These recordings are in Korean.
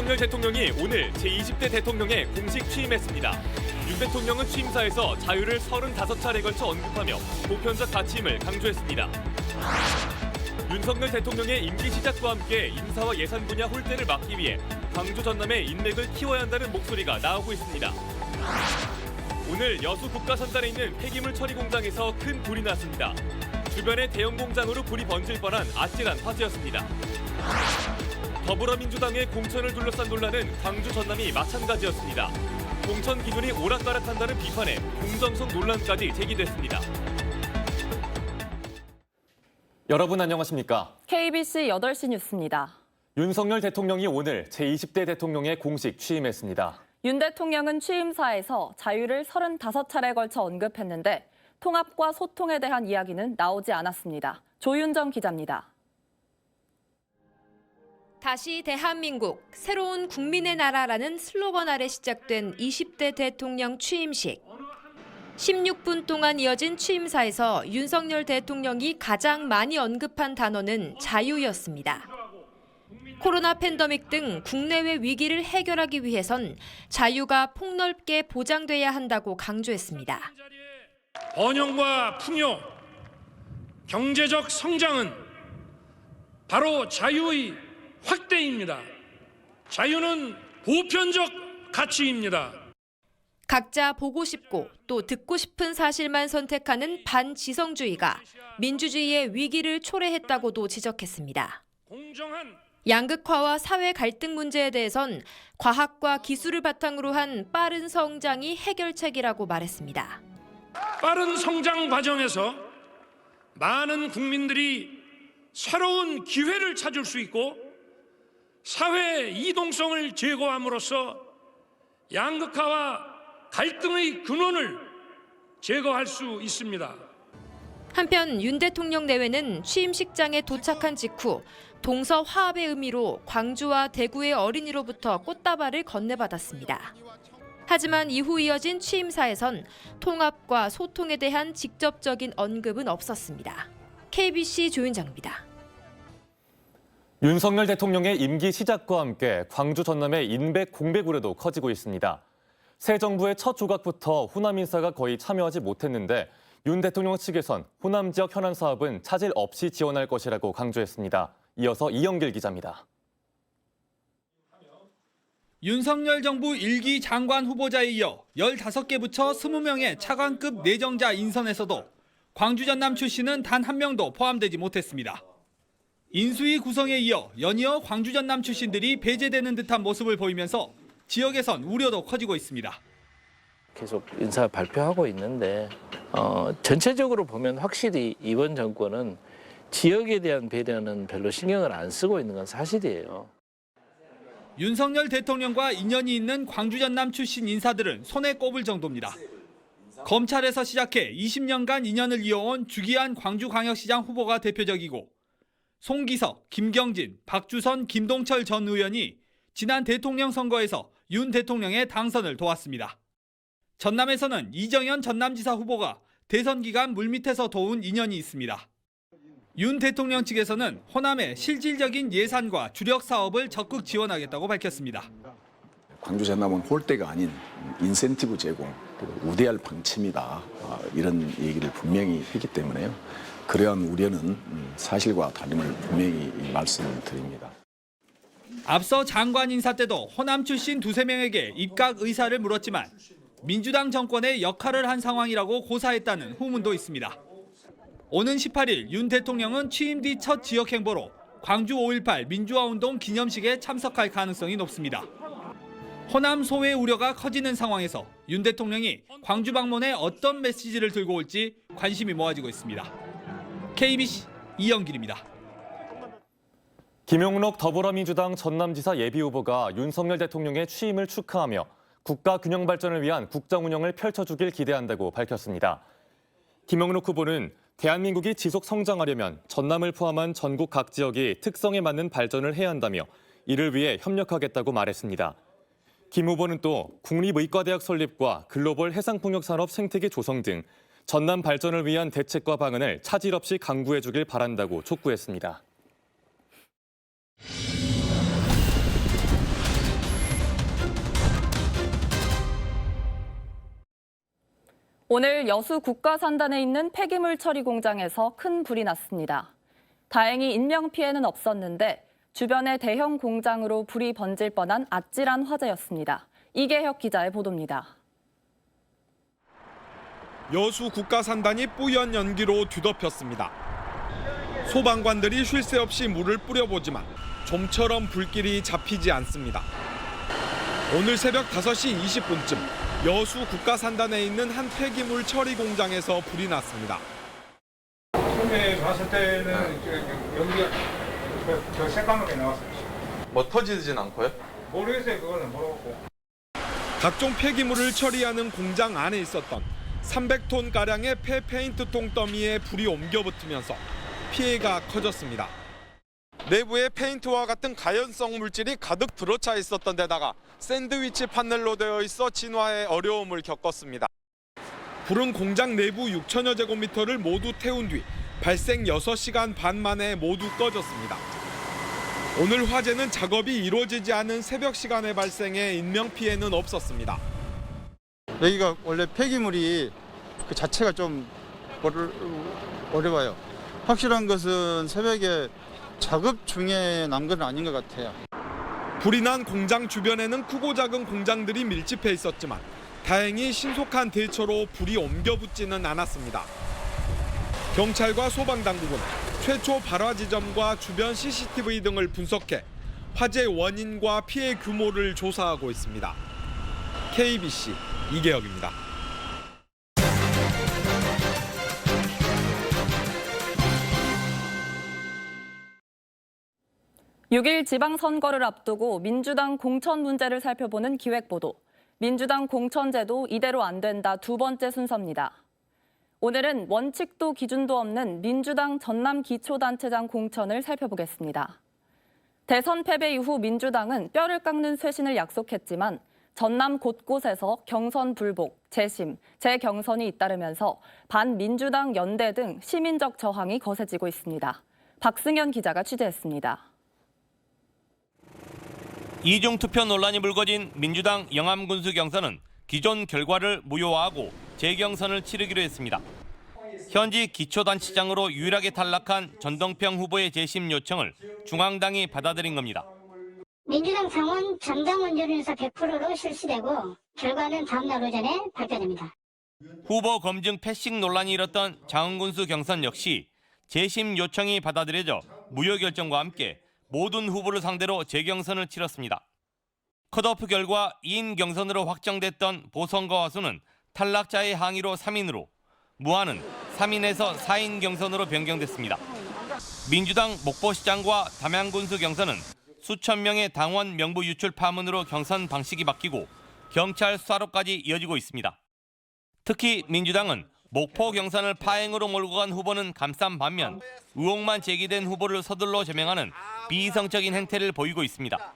윤석열 대통령이 오늘 제20대 대통령에 공식 취임했습니다. 윤 대통령은 취임사에서 자유를 35차례에 걸쳐 언급하며 보편적 가치임을 강조했습니다. 윤석열 대통령의 임기 시작과 함께 인사와 예산 분야 홀대를 막기 위해 광주 전남의 인맥을 키워야 한다는 목소리가 나오고 있습니다. 오늘 여수 국가선단에 있는 폐기물 처리 공장에서 큰 불이 났습니다. 주변의 대형 공장으로 불이 번질 뻔한 아찔한 화재였습니다. 더불어민주당의 공천을 둘러싼 논란은 광주 전남이 마찬가지였습니다. 공천 기준이 오락가락한다는 비판에 공정성 논란까지 제기됐습니다. 여러분 안녕하십니까? KBC 8시 뉴스입니다. 윤석열 대통령이 오늘 제20대 대통령에 공식 취임했습니다. 윤 대통령은 취임사에서 자유를 35차례에 걸쳐 언급했는데 통합과 소통에 대한 이야기는 나오지 않았습니다. 조윤정 기자입니다. 다시 대한민국, 새로운 국민의 나라라는 슬로건 아래 시작된 20대 대통령 취임식. 16분 동안 이어진 취임사에서 윤석열 대통령이 가장 많이 언급한 단어는 자유였습니다. 코로나 팬데믹 등 국내외 위기를 해결하기 위해선 자유가 폭넓게 보장돼야 한다고 강조했습니다. 번영과 풍요, 경제적 성장은 바로 자유의 확대입니다. 자유는 보편적 가치입니다. 각자 보고 싶고 또 듣고 싶은 사실만 선택하는 반지성주의가 민주주의의 위기를 초래했다고도 지적했습니다. 양극화와 사회 갈등 문제에 대해선 과학과 기술을 바탕으로 한 빠른 성장이 해결책이라고 말했습니다. 빠른 성장 과정에서 많은 국민들이 새로운 기회를 찾을 수 있고 사회 이동성을 제거함으로써 양극화와 갈등의 근원을 제거할 수 있습니다. 한편 윤 대통령 내외는 취임식장에 도착한 직후 동서 화합의 의미로 광주와 대구의 어린이로부터 꽃다발을 건네받았습니다. 하지만 이후 이어진 취임사에선 통합과 소통에 대한 직접적인 언급은 없었습니다. KBC 조윤정입니다. 윤석열 대통령의 임기 시작과 함께 광주 전남의 인백 공백 우려도 커지고 있습니다. 새 정부의 첫 조각부터 호남 인사가 거의 참여하지 못했는데 윤 대통령 측에선 호남 지역 현안 사업은 차질 없이 지원할 것이라고 강조했습니다. 이어서 이영길 기자입니다. 윤석열 정부 1기 장관 후보자에 이어 15개 부처 20명의 차관급 내정자 인선에서도 광주 전남 출신은 단 한 명도 포함되지 못했습니다. 인수위 구성에 이어 연이어 광주 전남 출신들이 배제되는 듯한 모습을 보이면서 지역에선 우려도 커지고 있습니다. 계속 인사 발표하고 있는데 전체적으로 보면 확실히 이번 정권은 지역에 대한 배려는 별로 신경을 안 쓰고 있는 건 사실이에요. 윤석열 대통령과 인연이 있는 광주 전남 출신 인사들은 손에 꼽을 정도입니다. 검찰에서 시작해 20년간 인연을 이어온 주기한 광주광역시장 후보가 대표적이고 송기석, 김경진, 박주선, 김동철 전 의원이 지난 대통령 선거에서 윤 대통령의 당선을 도왔습니다. 전남에서는 이정현 전남지사 후보가 대선 기간 물밑에서 도운 인연이 있습니다. 윤 대통령 측에서는 호남의 실질적인 예산과 주력 사업을 적극 지원하겠다고 밝혔습니다. 광주 전남은 홀대가 아닌 인센티브 제공, 우대할 방침이다. 이런 얘기를 분명히 했기 때문에요. 그러한 우려는 사실과 다름을 분명히 말씀드립니다. 앞서 장관 인사 때도 호남 출신 2~3명에게 입각 의사를 물었지만 민주당 정권의 역할을 한 상황이라고 고사했다는 후문도 있습니다. 오는 18일 윤 대통령은 취임 뒤 첫 지역 행보로 광주 5.18 민주화운동 기념식에 참석할 가능성이 높습니다. 호남 소외 우려가 커지는 상황에서 윤 대통령이 광주 방문에 어떤 메시지를 들고 올지 관심이 모아지고 있습니다. KBC 이영길입니다. 김용록 더불어민주당 전남지사 예비후보가 윤석열 대통령의 취임을 축하하며 국가 균형 발전을 위한 국정 운영을 펼쳐주길 기대한다고 밝혔습니다. 김용록 후보는 대한민국이 지속 성장하려면 전남을 포함한 전국 각 지역이 특성에 맞는 발전을 해야 한다며 이를 위해 협력하겠다고 말했습니다. 김 후보는 또 국립의과대학 설립과 글로벌 해상풍력산업 생태계 조성 등 전남 발전을 위한 대책과 방안을 차질 없이 강구해주길 바란다고 촉구했습니다. 오늘 여수 국가산단에 있는 폐기물 처리 공장에서 큰 불이 났습니다. 다행히 인명 피해는 없었는데 주변의 대형 공장으로 불이 번질 뻔한 아찔한 화재였습니다. 이계혁 기자의 보도입니다. 여수 국가산단이 뿌연 연기로 뒤덮였습니다. 소방관들이 쉴 새 없이 물을 뿌려보지만 좀처럼 불길이 잡히지 않습니다. 오늘 새벽 5시 20분쯤 여수 국가산단에 있는 한 폐기물 처리 공장에서 불이 났습니다. 처음에 봤을 때는 연기가 저 새까맣게 나왔어요. 뭐 터지진 않고요? 모르겠어요. 그거는 모르겠고. 각종 폐기물을 처리하는 공장 안에 있었던 300톤가량의 폐페인트 통더미에 불이 옮겨 붙으면서 피해가 커졌습니다. 내부에 페인트와 같은 가연성 물질이 가득 들어차 있었던 데다가 샌드위치 판넬로 되어 있어 진화에 어려움을 겪었습니다. 불은 공장 내부 6천여 제곱미터를 모두 태운 뒤 발생 6시간 반 만에 모두 꺼졌습니다. 오늘 화재는 작업이 이루어지지 않은 새벽 시간에 발생해 인명피해는 없었습니다. 여기가 원래 폐기물이 그 자체가 좀 어려워요. 확실한 것은 새벽에 작업 중에 난 건 아닌 것 같아요. 불이 난 공장 주변에는 크고 작은 공장들이 밀집해 있었지만 다행히 신속한 대처로 불이 옮겨 붙지는 않았습니다. 경찰과 소방당국은 최초 발화 지점과 주변 CCTV 등을 분석해 화재 원인과 피해 규모를 조사하고 있습니다. KBC 이계혁입니다. 6일 지방선거를 앞두고 민주당 공천 문제를 살펴보는 기획보도. 민주당 공천제도 이대로 안 된다 두 번째 순서입니다. 오늘은 원칙도 기준도 없는 민주당 전남기초단체장 공천을 살펴보겠습니다. 대선 패배 이후 민주당은 뼈를 깎는 쇄신을 약속했지만 전남 곳곳에서 경선 불복, 재심, 재경선이 잇따르면서 반민주당 연대 등 시민적 저항이 거세지고 있습니다. 박승현 기자가 취재했습니다. 이중투표 논란이 불거진 민주당 영암군수 경선은 기존 결과를 무효화하고 재경선을 치르기로 했습니다. 현지 기초단체장으로 유일하게 탈락한 전동평 후보의 재심 요청을 중앙당이 받아들인 겁니다. 민주당 상원 전당원 여론조사 100%로 실시되고 결과는 다음 날 오전에 발표됩니다. 후보 검증 패싱 논란이 일었던 장흥군수 경선 역시 재심 요청이 받아들여져 무효 결정과 함께 모든 후보를 상대로 재경선을 치렀습니다. 컷오프 결과 2인 경선으로 확정됐던 보선거화 수는 탈락자의 항의로 3인으로, 무한은 3인에서 4인 경선으로 변경됐습니다. 민주당 목포시장과 담양군수 경선은 수천 명의 당원 명부 유출 파문으로 경선 방식이 바뀌고 경찰 수사로까지 이어지고 있습니다. 특히 민주당은 목포 경선을 파행으로 몰고 간 후보는 감싼 반면 의혹만 제기된 후보를 서둘러 제명하는 비이성적인 행태를 보이고 있습니다.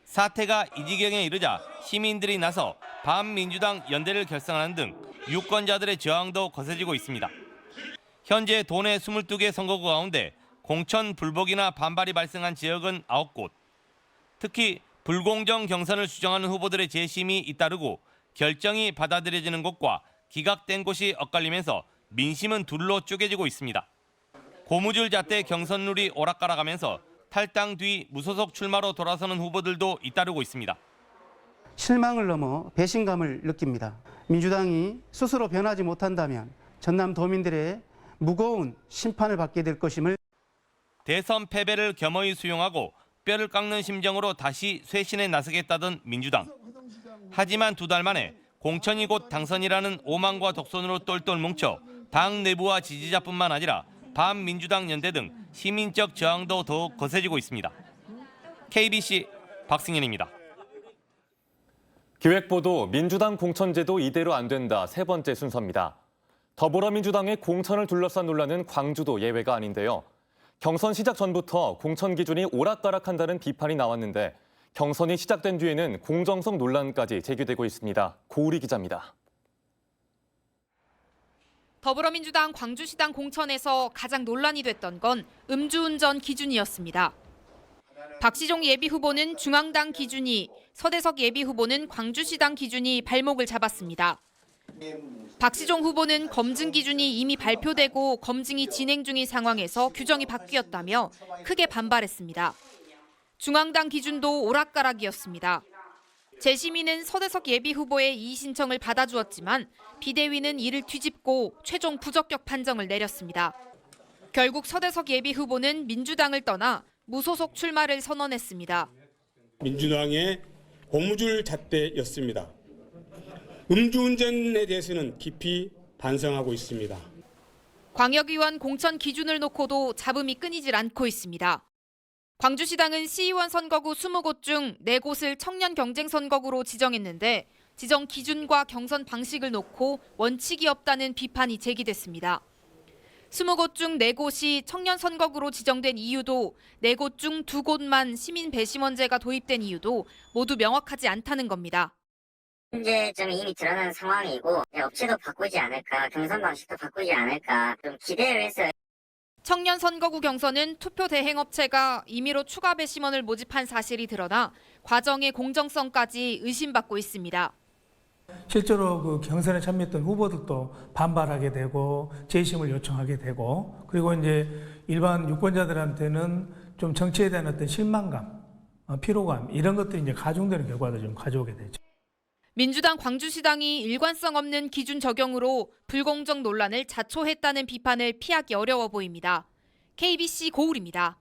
사태가 이 지경에 이르자 시민들이 나서 반민주당 연대를 결성하는 등 유권자들의 저항도 거세지고 있습니다. 현재 도내 22개 선거구 가운데 공천 불복이나 반발이 발생한 지역은 9곳. 특히 불공정 경선을 주장하는 후보들의 재심이 잇따르고 결정이 받아들여지는 곳과 기각된 곳이 엇갈리면서 민심은 둘로 쪼개지고 있습니다. 고무줄 잣대 경선룰이 오락가락하면서 탈당 뒤 무소속 출마로 돌아서는 후보들도 잇따르고 있습니다. 실망을 넘어 배신감을 느낍니다. 민주당이 스스로 변하지 못한다면 전남 도민들의 무거운 심판을 받게 될 것임을. 대선 패배를 겸허히 수용하고 뼈를 깎는 심정으로 다시 쇄신에 나서겠다던 민주당. 하지만 두 달 만에 공천이 곧 당선이라는 오만과 독선으로 똘똘 뭉쳐 당 내부와 지지자뿐만 아니라 반민주당 연대 등 시민적 저항도 더욱 거세지고 있습니다. KBC 박승현입니다. 기획보도 민주당 공천제도 이대로 안 된다 세 번째 순서입니다. 더불어민주당의 공천을 둘러싼 논란은 광주도 예외가 아닌데요. 경선 시작 전부터 공천 기준이 오락가락한다는 비판이 나왔는데 경선이 시작된 뒤에는 공정성 논란까지 제기되고 있습니다. 고우리 기자입니다. 더불어민주당 광주시당 공천에서 가장 논란이 됐던 건 음주운전 기준이었습니다. 박시종 예비후보는 중앙당 기준이, 서대석 예비후보는 광주시당 기준이 발목을 잡았습니다. 박시종 후보는 검증 기준이 이미 발표되고 검증이 진행 중인 상황에서 규정이 바뀌었다며 크게 반발했습니다. 중앙당 기준도 오락가락이었습니다. 재심위는 서대석 예비후보의 이의 신청을 받아주었지만 비대위는 이를 뒤집고 최종 부적격 판정을 내렸습니다. 결국 서대석 예비후보는 민주당을 떠나 무소속 출마를 선언했습니다. 민주당의 고무줄 잣대였습니다. 음주운전에 대해서는 깊이 반성하고 있습니다. 광역의원 공천 기준을 놓고도 잡음이 끊이질 않고 있습니다. 광주시당은 시의원 선거구 20곳 중 4곳을 청년 경쟁 선거구로 지정했는데 지정 기준과 경선 방식을 놓고 원칙이 없다는 비판이 제기됐습니다. 20곳 중 4곳이 청년 선거구로 지정된 이유도 4곳 중 2곳만 시민 배심원제가 도입된 이유도 모두 명확하지 않다는 겁니다. 문제점이 이미 드러난 상황이고 업체도 바꾸지 않을까, 경선 방식도 바꾸지 않을까 좀 기대를 했어요. 청년 선거구 경선은 투표 대행업체가 임의로 추가 배심원을 모집한 사실이 드러나 과정의 공정성까지 의심받고 있습니다. 실제로 그 경선에 참여했던 후보들도 반발하게 되고 재심을 요청하게 되고 그리고 이제 일반 유권자들한테는 좀 정치에 대한 어떤 실망감, 피로감 이런 것들이 이제 가중되는 결과를 좀 가져오게 되죠. 민주당 광주시당이 일관성 없는 기준 적용으로 불공정 논란을 자초했다는 비판을 피하기 어려워 보입니다. KBC 고울입니다.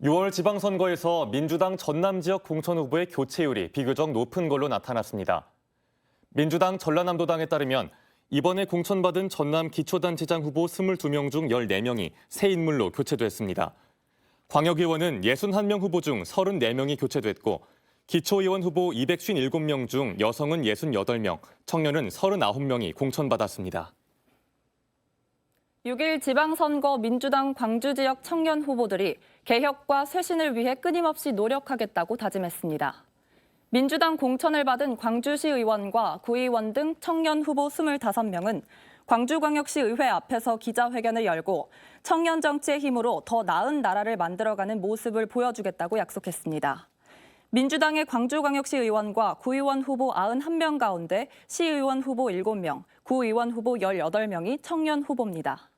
6월 지방선거에서 민주당 전남 지역 공천 후보의 교체율이 비교적 높은 걸로 나타났습니다. 민주당 전라남도당에 따르면 이번에 공천받은 전남 기초단체장 후보 22명 중 14명이 새 인물로 교체됐습니다. 광역의원은 61명 후보 중 34명이 교체됐고 기초의원 후보 257명 중 여성은 68명, 청년은 39명이 공천받았습니다. 6일 지방선거 민주당 광주 지역 청년 후보들이 개혁과 쇄신을 위해 끊임없이 노력하겠다고 다짐했습니다. 민주당 공천을 받은 광주시 의원과 구의원 등 청년 후보 25명은 광주광역시 의회 앞에서 기자회견을 열고 청년 정치의 힘으로 더 나은 나라를 만들어가는 모습을 보여주겠다고 약속했습니다. 민주당의 광주광역시 의원과 구의원 후보 91명 가운데 시의원 후보 7명, 구의원 후보 18명이 청년 후보입니다.